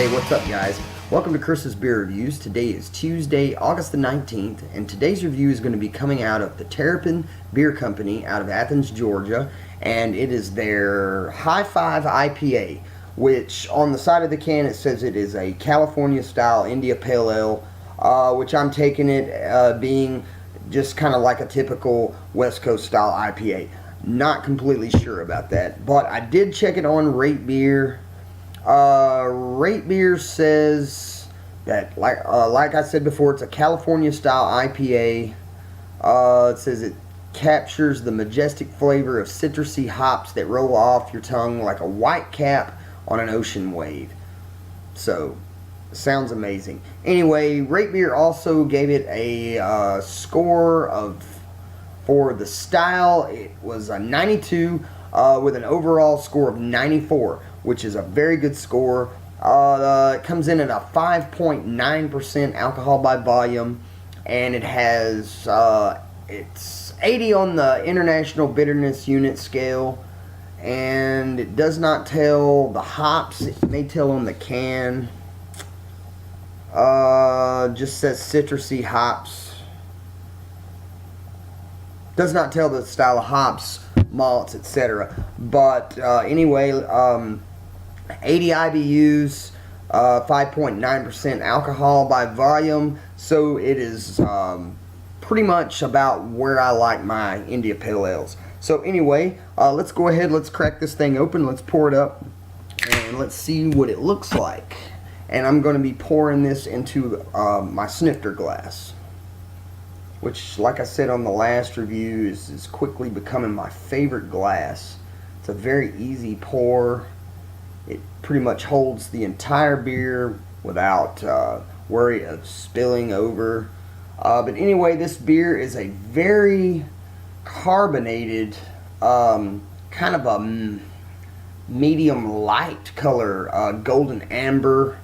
Hey, what's up guys? Welcome to Chris's Beer Reviews. Today is Tuesday, August the 19th, and today's review is going to be coming out of the Terrapin Beer Company out of Athens, Georgia, and it is their High Five IPA, which on the side of the can it says it is a California style India Pale Ale, which I'm taking it being just kind of like a typical West Coast style IPA. Not completely sure about that, but I did check it on Rate Beer. Rate Beer says that, like I said before, it's a California style IPA. It says it captures the majestic flavor of citrusy hops that roll off your tongue like a white cap on an ocean wave. So, sounds amazing. Anyway, Rate Beer also gave it a score for the style. It was a 92 with an overall score of 94, which is a very good score. It comes in at a 5.9% alcohol by volume, and it has it's 80 on the International Bitterness Unit scale, and it does not tell the hops. It may tell on the can. Just says citrusy hops. Does not tell the style of hops, malts, etc. But anyway, 80 IBUs, 5.9% alcohol by volume, so it is pretty much about where I like my India Pale Ales. So anyway, let's go ahead, let's crack this thing open, let's pour it up, and let's see what it looks like. And I'm going to be pouring this into my snifter glass, which, like I said on the last review, is quickly becoming my favorite glass. It's a very easy pour. It pretty much holds the entire beer without worry of spilling over. But anyway, this beer is a very carbonated, kind of a medium light color, golden amber.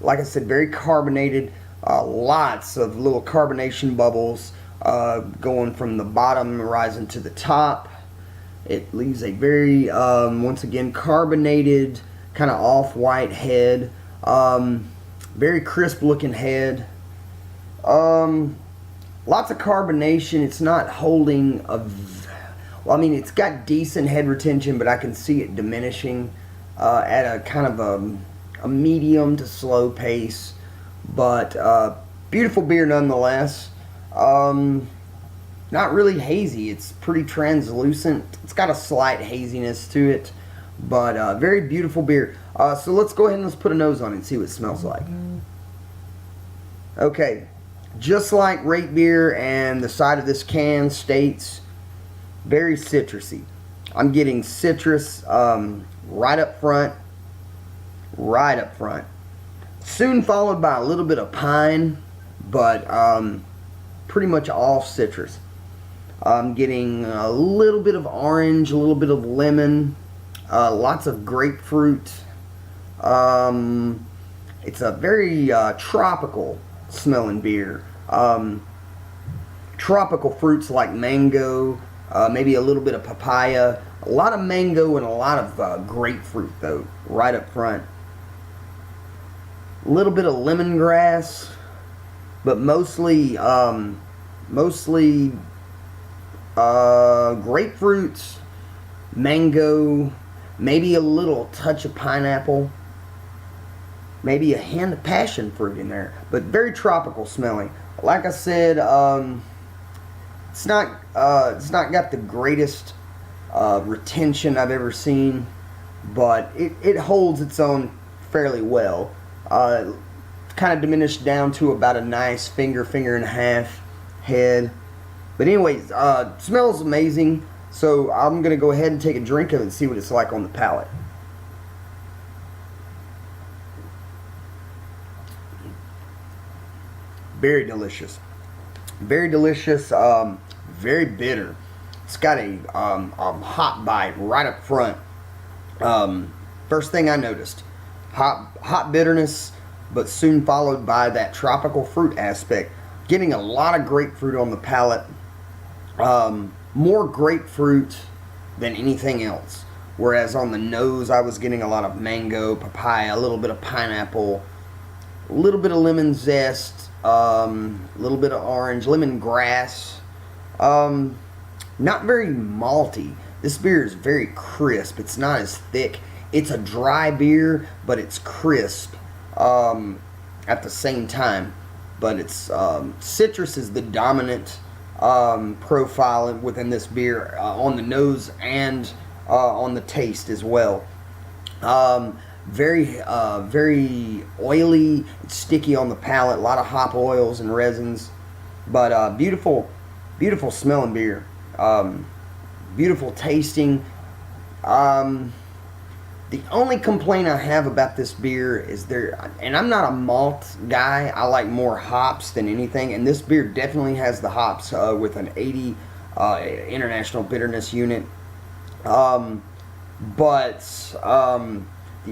Like I said, very carbonated. Lots of little carbonation bubbles going from the bottom rising to the top. It leaves a very, once again, carbonated, kind of off-white head. Very crisp looking head. Lots of carbonation. It's not holding well, I mean, it's got decent head retention, but I can see it diminishing at a kind of a medium to slow pace. But beautiful beer nonetheless. Not really hazy. It's pretty translucent. It's got a slight haziness to it, but very beautiful beer. So let's go ahead and let's put a nose on it and see what it smells like. Okay, just like Rate Beer and the side of this can states, very citrusy. I'm getting citrus right up front. Right up front. Soon followed by a little bit of pine, but pretty much all citrus. I'm getting a little bit of orange, a little bit of lemon, lots of grapefruit. It's a very tropical smelling beer. Tropical fruits like mango, maybe a little bit of papaya, a lot of mango and a lot of grapefruit though, right up front. A little bit of lemongrass, but mostly grapefruits, mango, maybe a little touch of pineapple, maybe a hint of passion fruit in there, but very tropical smelling. Like I said, it's not got the greatest retention I've ever seen, but it holds its own fairly well. Kind of diminished down to about a nice finger and a half head. But anyways, smells amazing. So I'm going to go ahead and take a drink of it and see what it's like on the palate. Very delicious. Very delicious. Very bitter. It's got a hot bite right up front. First thing I noticed. Hot bitterness, but soon followed by that tropical fruit aspect. Getting a lot of grapefruit on the palate. More grapefruit than anything else. whereas on the nose I was getting a lot of mango, papaya, a little bit of pineapple, a little bit of lemon zest, a little bit of orange, lemongrass. Not very malty. This beer is very crisp. It's not as thick. It's a dry beer, but it's crisp at the same time. But it's citrus is the dominant profile within this beer on the nose and on the taste as well. Very oily, sticky on the palate. A lot of hop oils and resins, but beautiful smelling beer. Beautiful tasting. The only complaint I have about this beer is and I'm not a malt guy, I like more hops than anything, and this beer definitely has the hops with an 80 international bitterness unit. The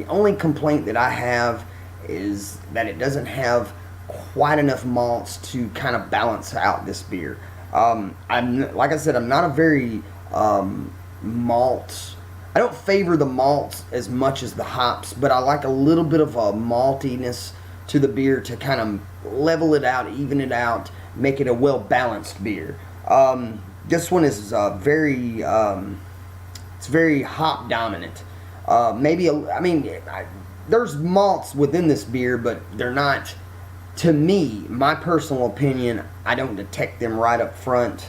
only complaint that I have is that it doesn't have quite enough malts to kind of balance out this beer. Like I said, I'm not a very malt. I don't favor the malts as much as the hops, but I like a little bit of a maltiness to the beer to kind of level it out, even it out, make it a well-balanced beer. This one is very hop dominant. There's malts within this beer, but they're not, to me, my personal opinion, I don't detect them right up front.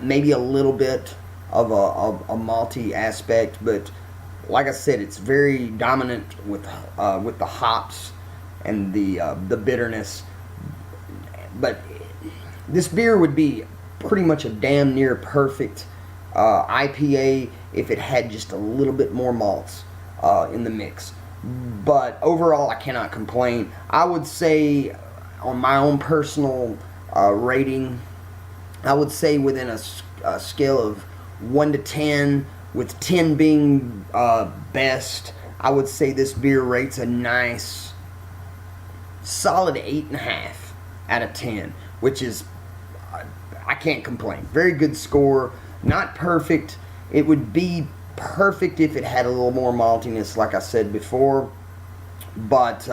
Maybe a little bit of a malty aspect, but like I said, it's very dominant with the hops and the bitterness. But this beer would be pretty much a damn near perfect IPA if it had just a little bit more malts in the mix. But overall, I cannot complain. I would say, on my own personal rating, I would say within a scale of 1 to 10, with 10 being best, I would say this beer rates a nice solid 8.5 out of 10, which is, I can't complain. Very good score. Not perfect. It would be perfect if it had a little more maltiness, like I said before, but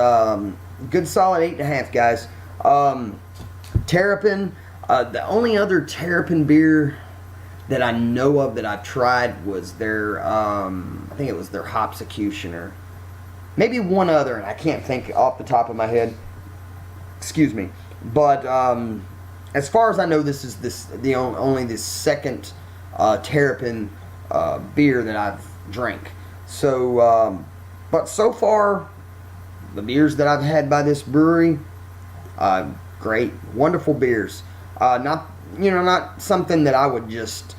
good solid 8.5, guys. Terrapin, the only other Terrapin beer that I know of that I've tried was their, I think it was their Hopsecutioner. Maybe one other, and I can't think off the top of my head. Excuse me. But as far as I know, this is only the second Terrapin beer that I've drank. So, but so far, the beers that I've had by this brewery, great, wonderful beers. Not something that I would just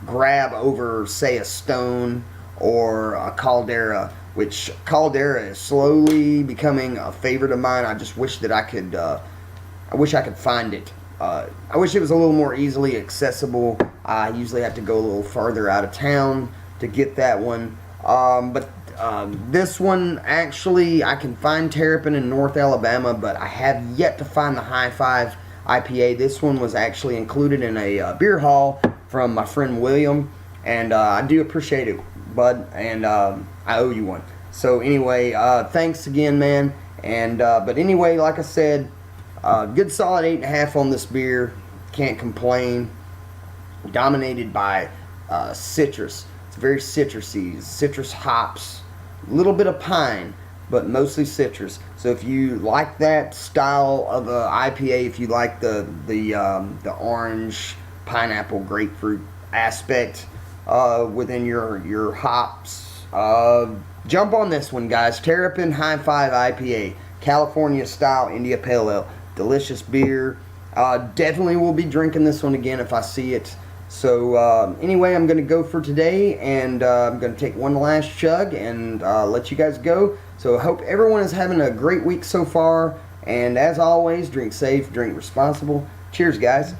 grab over, say, a Stone or a Caldera, which Caldera is slowly becoming a favorite of mine. I just wish that I could find it. I wish it was a little more easily accessible. I usually have to go a little farther out of town to get that one. But this one, actually, I can find Terrapin in North Alabama, but I have yet to find the High Five IPA. This one was actually included in a beer haul from my friend William, and I do appreciate it, bud, and I owe you one. So anyway, thanks again, man. And but anyway, like I said, good solid 8.5 on this beer. Can't complain. Dominated by citrus. It's very citrusy. Citrus hops, a little bit of pine, but mostly citrus. So if you like that style of IPA, if you like the orange, pineapple, grapefruit aspect within your hops, jump on this one, guys. Terrapin Hi 5 IPA, California style India Pale Ale, delicious beer. Definitely will be drinking this one again if I see it. So anyway, I'm going to go for today, and I'm going to take one last chug and let you guys go. So I hope everyone is having a great week so far, and as always, drink safe, drink responsible. Cheers, guys.